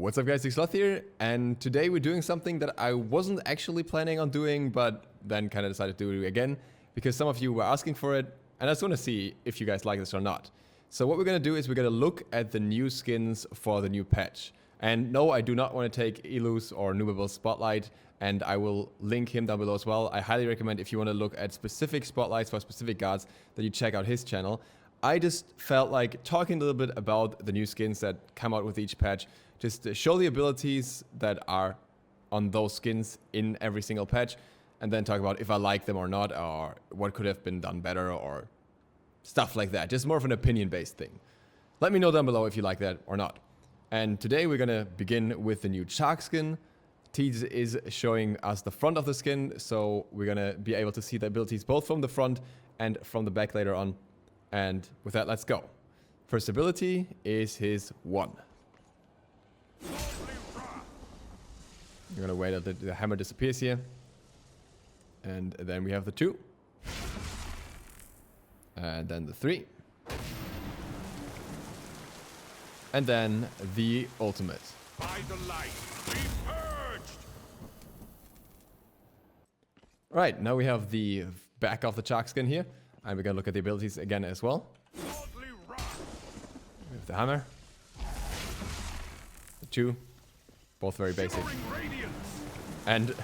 What's up guys, DukeSloth here, and today we're doing something that I wasn't actually planning on doing, but then kind of decided to do it again, because some of you were asking for it, and I just want to see if you guys like this or not. So what we're going to do is we're going to look at the new skins for the new patch. And no, I do not want to take Elu's or Noobable's Spotlight, and I will link him down below as well. I highly recommend, if you want to look at specific spotlights for specific gods, that you check out his channel. I just felt like talking a little bit about the new skins that come out with each patch, just to show the abilities that are on those skins in every single patch, and then talk about if I like them or not, or what could have been done better, or stuff like that. Just more of an opinion-based thing. Let me know down below if you like that or not. And today we're gonna begin with the new Chaac skin. Tease is showing us the front of the skin, so we're gonna be able to see the abilities both from the front and from the back later on. And with that, let's go. First ability is his 1. We're gonna wait until the hammer disappears here. And then we have the 2. And then the 3. And then the ultimate. By the light, be purged! Right, now we have the back of the Chaac skin here. And we're gonna look at the abilities again as well. We have the hammer. The 2. Both very basic. And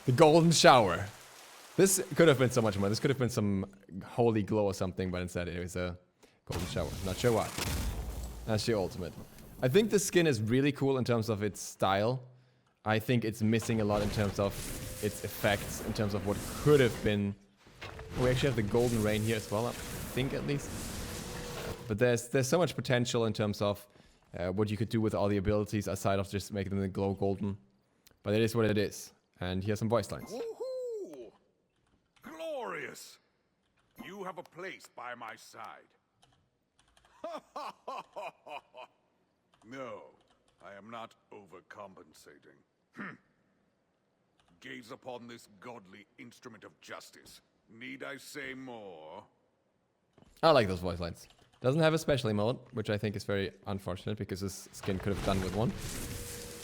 the golden shower. This could have been so much more. This could have been some holy glow or something, but instead it was a golden shower. Not sure why. That's your ultimate. I think the skin is really cool in terms of its style. I think it's missing a lot in terms of its effects, in terms of what could have been. We actually have the golden rain here as well, I think at least. But there's so much potential in terms of what you could do with all the abilities aside of just making them glow golden. But it is what it is. And here's some voice lines. Woohoo! Glorious! You have a place by my side. No, I am not overcompensating. Gaze upon this godly instrument of justice. Need I say more? I like those voice lines. Doesn't have a special emote, which I think is very unfortunate because this skin could have done with one.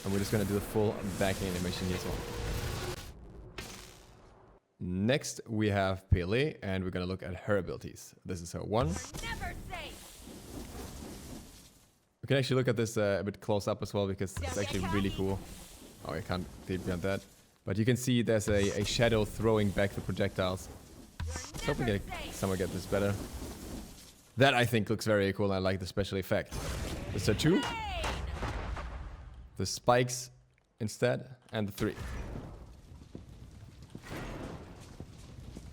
And we're just gonna do the full backing animation here as well. Next, we have Pele, and we're gonna look at her abilities. This is her 1. We can actually look at this a bit close up as well because it's actually really cool. Oh, I can't deep beyond that. But you can see there's a shadow throwing back the projectiles. Let's hope we get someone get this better. That I think looks very cool. I like the special effect. This is 2. The spikes instead, and the 3.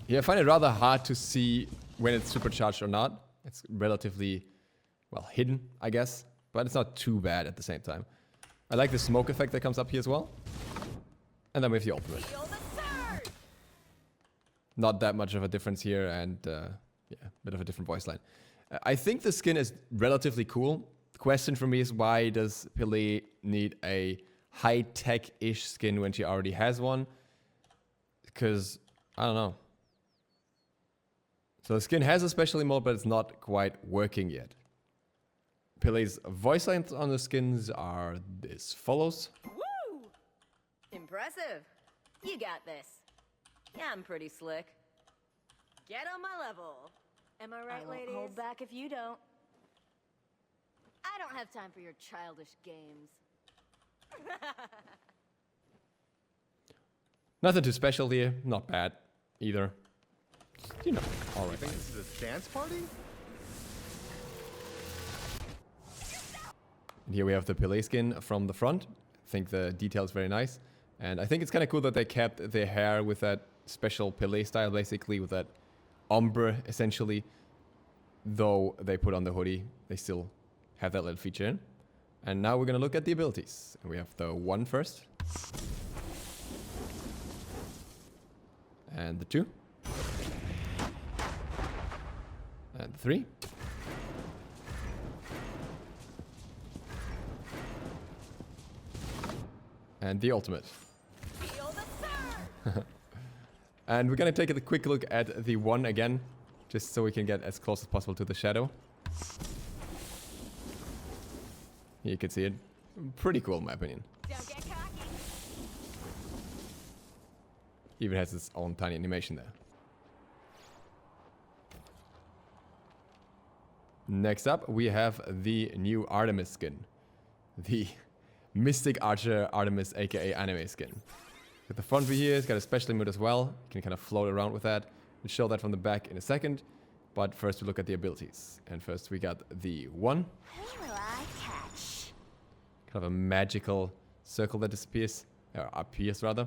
Yeah, I find it rather hard to see when it's supercharged or not. It's relatively, well, hidden, I guess. But it's not too bad at the same time. I like the smoke effect that comes up here as well. And then we have the ultimate. Not that much of a difference here, and yeah, a bit of a different voice line. I think the skin is relatively cool. The question for me is, why does Pele need a high-tech-ish skin when she already has one? Because, I don't know. So the skin has a special emote, but it's not quite working yet. Pele's voice lines on the skins are as follows. Woo! Impressive. You got this. Yeah, I'm pretty slick. Get on my level. Am I right, ladies? Hold back if you don't. I don't have time for your childish games. Nothing too special here. Not bad either. You know, all right. Think this is a dance party? And here we have the Pele skin from the front. I think the detail is very nice. And I think it's kind of cool that they kept their hair with that special Pele style, basically, with that ombre, essentially. Though they put on the hoodie, they still have that little feature in. And now we're going to look at the abilities. And we have the 1 first. And the 2. And the 3. And the ultimate. And we're gonna take a quick look at the 1 again, just so we can get as close as possible to the shadow. Here you can see it. Pretty cool in my opinion. Don't get cocky. Even has its own tiny animation there. Next up, we have the new Artemis skin. The Mystic Archer Artemis, aka anime skin. With the front view here, it's got a special emote as well. You can kind of float around with that. We'll show that from the back in a second. But first we look at the abilities. And first we got the 1. Who will I catch? Kind of a magical circle that disappears. Or appears rather.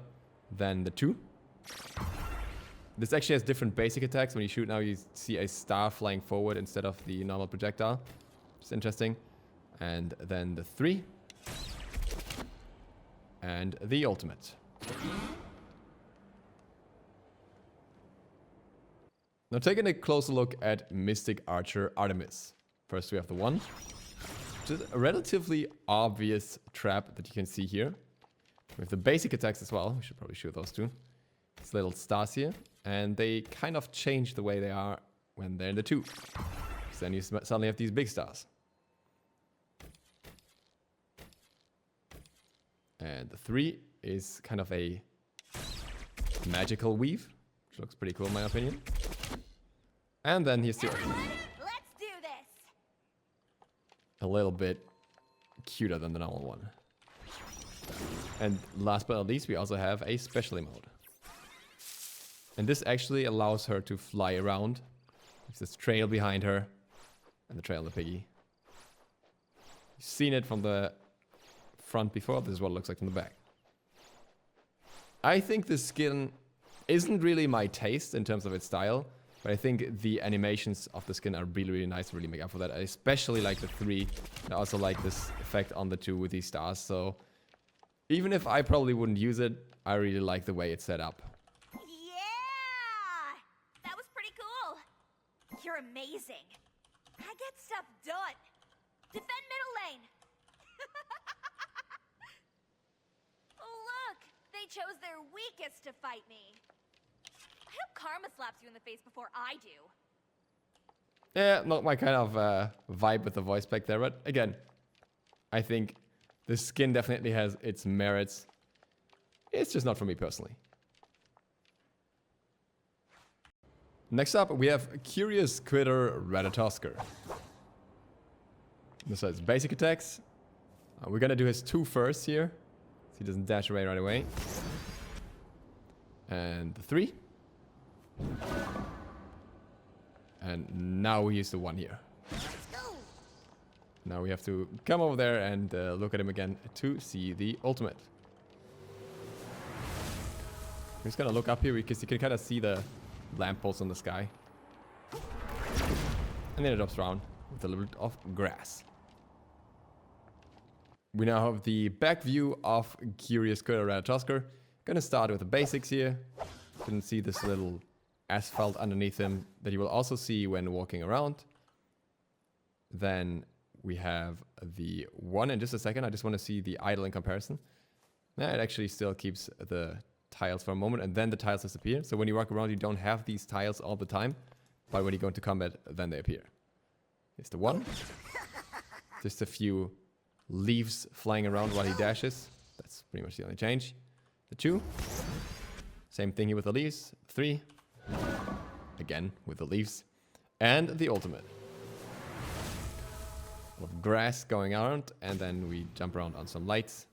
Then the 2. This actually has different basic attacks. When you shoot now, you see a star flying forward instead of the normal projectile. It's interesting. And then the 3. And the ultimate. Now taking a closer look at Mystic Archer Artemis. First we have the 1. Which is a relatively obvious trap that you can see here. With the basic attacks as well. We should probably shoot those 2. These little stars here. And they kind of change the way they are when they're in the 2. So then you suddenly have these big stars. And the 3 is kind of a magical weave, which looks pretty cool in my opinion. And then here's the ultimate. Let's do this. A little bit cuter than the normal one. And last but not least, we also have a special emote. And this actually allows her to fly around. There's this trail behind her. And the trail of the piggy. You've seen it from the front before. This is what it looks like from the back. I think this skin isn't really my taste in terms of its style. But I think the animations of the skin are really, really nice to really make up for that. I especially like the 3. I also like this effect on the 2 with these stars. So even if I probably wouldn't use it, I really like the way it's set up. You're amazing. I get stuff done. Defend middle lane. Oh, look. They chose their weakest to fight me. I hope Karma slaps you in the face before I do. Yeah, not my kind of vibe with the voice back there. But again, I think the skin definitely has its merits. It's just not for me personally. Next up, we have Curious Critter Ratatoskr. This has basic attacks. We're gonna do his 2 first here, so he doesn't dash away right away. And the 3. And now we use the 1 here. Now we have to come over there and look at him again to see the ultimate. I'm just gonna look up here because you can kind of see the lamppost on the sky. And then it drops down with a little bit of grass. We now have the back view of Curious Critter Ratatoskr. Gonna start with the basics here. You can see this little asphalt underneath him that you will also see when walking around. Then we have the 1 in just a second. I just want to see the idle in comparison. Yeah, it actually still keeps the tiles for a moment, and then the tiles disappear. So when you walk around, you don't have these tiles all the time, but when you go into combat, then they appear. Here's the 1. Just a few leaves flying around while he dashes. That's pretty much the only change. The 2. Same thing here with the leaves. 3. Again with the leaves. And the ultimate. A lot of grass going around, and then we jump around on some lights.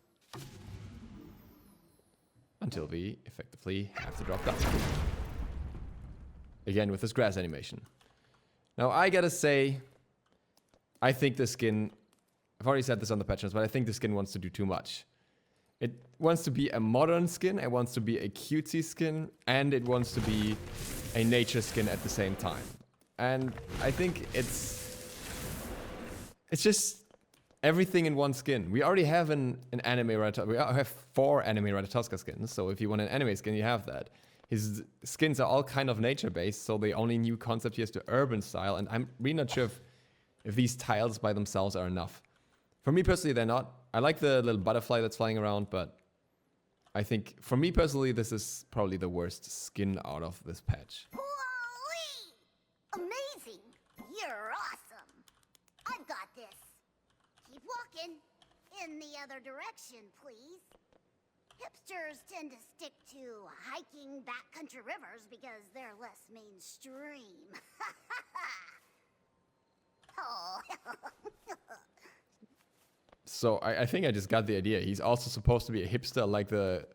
Until we effectively have to drop down. Again with this grass animation. Now I gotta say, I think the skin, I've already said this on the patch notes, but I think the skin wants to do too much. It wants to be a modern skin, it wants to be a cutesy skin, and it wants to be a nature skin at the same time. And I think it's just everything in one skin. We already have an anime Ratatoskr. We have 4 anime Ratatoskr skins, so if you want an anime skin, you have that. His skins are all kind of nature-based, so the only new concept here is the urban style, and I'm really not sure if these tiles by themselves are enough. For me personally, they're not. I like the little butterfly that's flying around, but I think, for me personally, this is probably the worst skin out of this patch. Holy! Amazing! You're awesome! I've got this. Keep walking. In the other direction, please. Hipsters tend to stick to hiking backcountry rivers because they're less mainstream. Oh. So I think I just got the idea. He's also supposed to be a hipster like the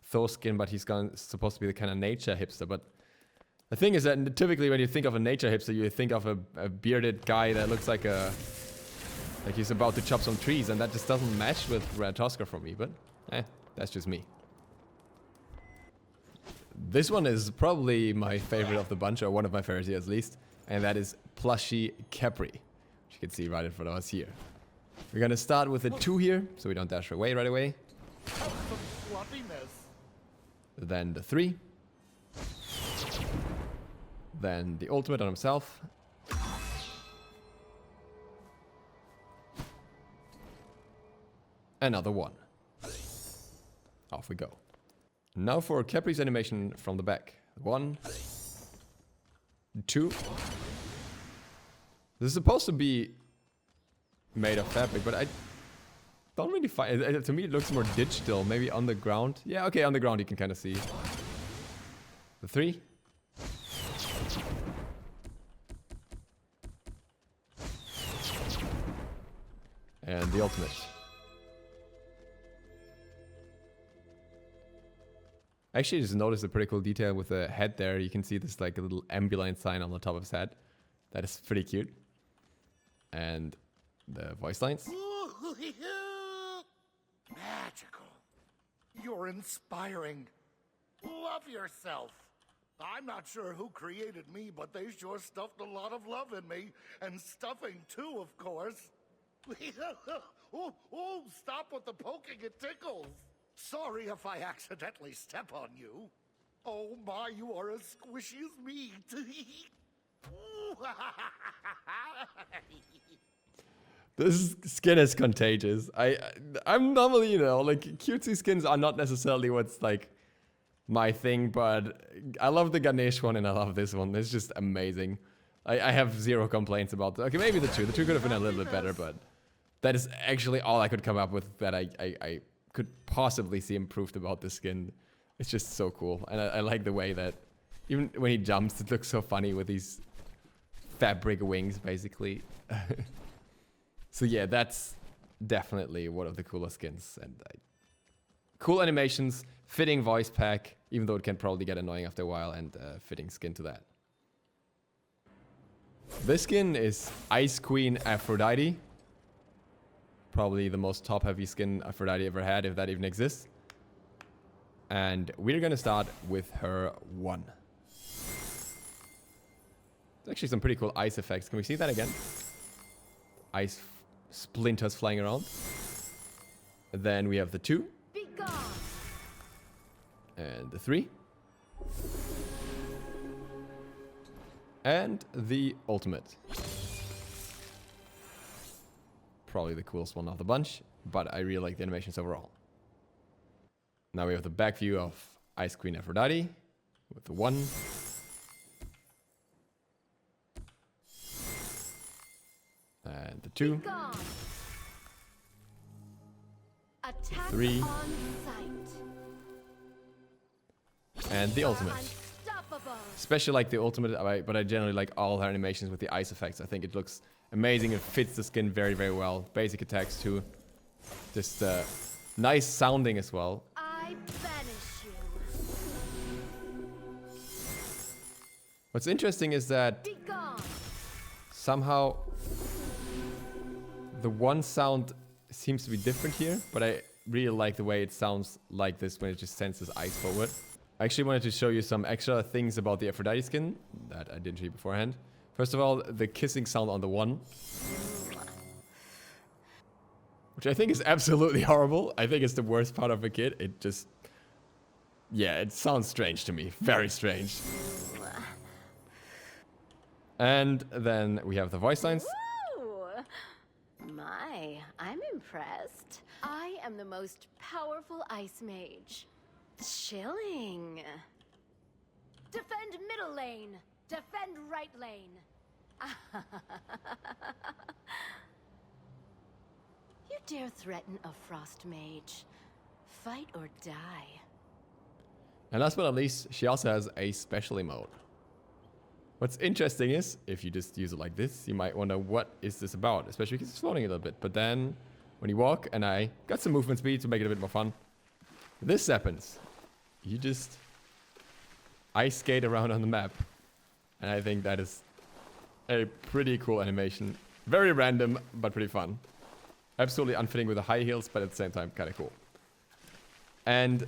Thor skin, but he's supposed to be the kind of nature hipster. But the thing is that typically when you think of a nature hipster, you think of a bearded guy that looks like he's about to chop some trees, and that just doesn't match with Ratatoskr for me, but that's just me. This one is probably my favorite of the bunch, or one of my favorites here at least, and that is Plushie Khepri, which you can see right in front of us here. We're gonna start with the 2 here, so we don't dash away right away. Then the 3. Then the ultimate on himself. Another 1. Off we go. Now for Khepri's animation from the back. 1, 2. This is supposed to be made of fabric, but I don't really find it. To me it looks more digital, maybe on the ground. Yeah, okay, on the ground you can kind of see. The 3. And the ultimate. Actually, I just noticed a pretty cool detail with the head there. You can see this like a little Ambiance sign on the top of his head. That is pretty cute. And the voice lines. Magical. You're inspiring. Love yourself. I'm not sure who created me, but they sure stuffed a lot of love in me. And stuffing too, of course. Oh, stop with the poking, it tickles. Sorry if I accidentally step on you. Oh my, you are as squishy as meat. This skin is contagious. I'm normally, you know, like cutesy skins are not necessarily what's like my thing, but I love the Ganesh one and I love this one. It's just amazing. I have 0 complaints about that. Okay, maybe the 2. The 2 could have been a little bit better, but that is actually all I could come up with that I could possibly see improved about this skin. It's just so cool. And I like the way that even when he jumps, it looks so funny with these fabric wings, basically. So yeah, that's definitely one of the coolest skins. And cool animations, fitting voice pack, even though it can probably get annoying after a while, and fitting skin to that. This skin is Ice Queen Aphrodite. Probably the most top-heavy skin Aphrodite ever had, if that even exists. And we're gonna start with her 1. There's actually some pretty cool ice effects. Can we see that again? Ice splinters flying around. Then we have the 2. Be gone. And the 3. And the ultimate. Probably the coolest one of the bunch, but I really like the animations overall. Now we have the back view of Ice Queen Aphrodite with the 1. And the 2. Attack 3. on sight. And the ultimate. Unstoppable. Especially like the ultimate, but I generally like all her animations with the ice effects. I think it looks amazing. It fits the skin very, very well. Basic attacks too. Just nice sounding as well. I banish you. What's interesting is that Be gone. somehow the 1 sound seems to be different here, but I really like the way it sounds like this when it just sends this ice forward. I actually wanted to show you some extra things about the Aphrodite skin that I didn't show you beforehand. First of all, the kissing sound on the 1. Which I think is absolutely horrible. I think it's the worst part of a kid. It just... yeah, it sounds strange to me. Very strange. And then we have the voice lines. Woo! My, I'm impressed. I am the most powerful ice mage. Chilling. Defend middle lane. Defend right lane. You dare threaten a frost mage. Fight or die. And last but not least, she also has a special emote. What's interesting is, if you just use it like this, you might wonder what is this about, especially because it's floating a little bit. But then, when you walk, and I got some movement speed to make it a bit more fun, this happens. You just ice skate around on the map. And I think that is a pretty cool animation. Very random, but pretty fun. Absolutely unfitting with the high heels, but at the same time, kind of cool. And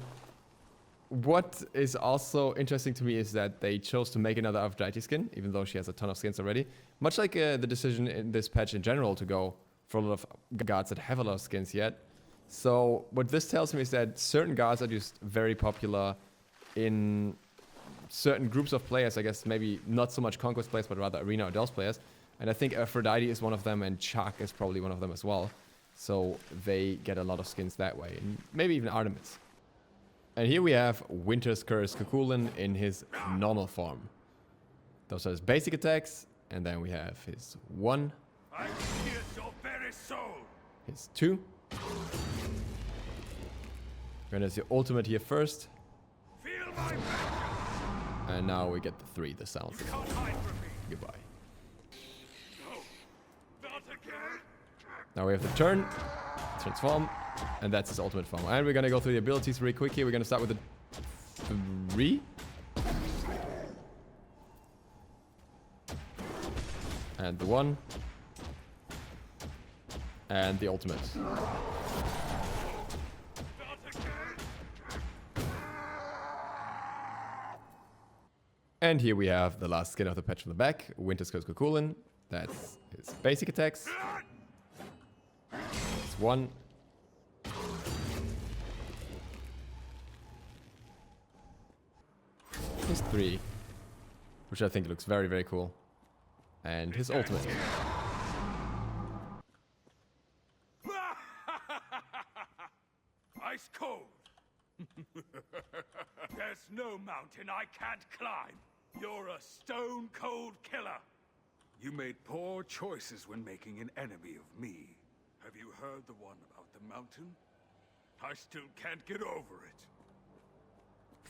what is also interesting to me is that they chose to make another Aphrodite skin, even though she has a ton of skins already. Much like the decision in this patch in general to go for a lot of guards that have a lot of skins yet. So what this tells me is that certain guards are just very popular in certain groups of players. I guess maybe not so much Conquest players, but rather Arena or Dells players. And I think Aphrodite is one of them, and Chaac is probably one of them as well. So they get a lot of skins that way, and maybe even Artemis. And here we have Winter's Curse Chulainn in his normal form. Those are his basic attacks, and then we have his 1, I pierce your very soul. his 2. And there's your ultimate here first. Feel my vengeance. And now we get the 3, the sounds. You can't hide from me. Goodbye. No, not again. Now we have the turn, transform, and that's his ultimate form. And we're gonna go through the abilities really quick here. We're gonna start with the 3. And the 1. And the ultimate. And here we have the last skin of the patch from the back, Winter's Curse Chulainn. That's his basic attacks. It's 1. His 3, which I think looks very, very cool. And his ultimate. Ice cold. There's no mountain I can't climb. You're a stone cold killer. You made poor choices when making an enemy of me. Have you heard the one about the mountain? I still can't get over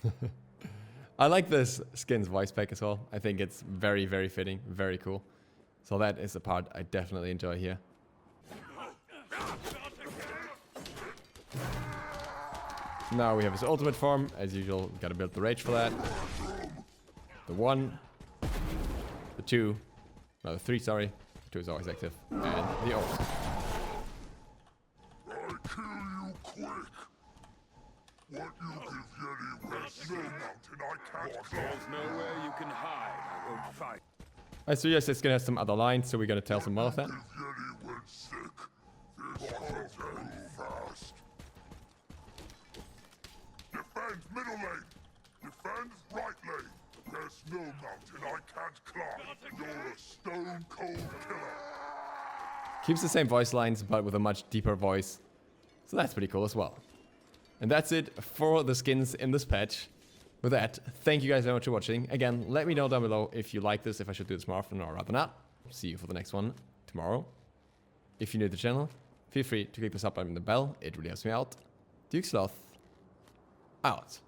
it. I like this skin's voice pack as well. I think it's very, very fitting, very cool. So that is the part I definitely enjoy here. Now we have his ultimate form. As usual, gotta build the rage for that. The 1, the 2, no, the 3, sorry. The 2 is always active. And the ult. I kill you quick. What you give Yeti with no mountain I can't climb. There's nowhere you can hide. I won't fight. I suggest it's gonna have some other lines, so we're gonna tell some more of that. If Yeti went sick, this one's very fast. Defend middle lane. Defend right lane. There's no mountain I can't climb. You're a stone cold killer. Keeps the same voice lines, but with a much deeper voice. So that's pretty cool as well. And that's it for the skins in this patch. With that, thank you guys very much for watching. Again, let me know down below if you like this, if I should do this more often or rather not. See you for the next one tomorrow. If you're new to the channel, feel free to click the sub button and the bell. It really helps me out. DukeSloth, out.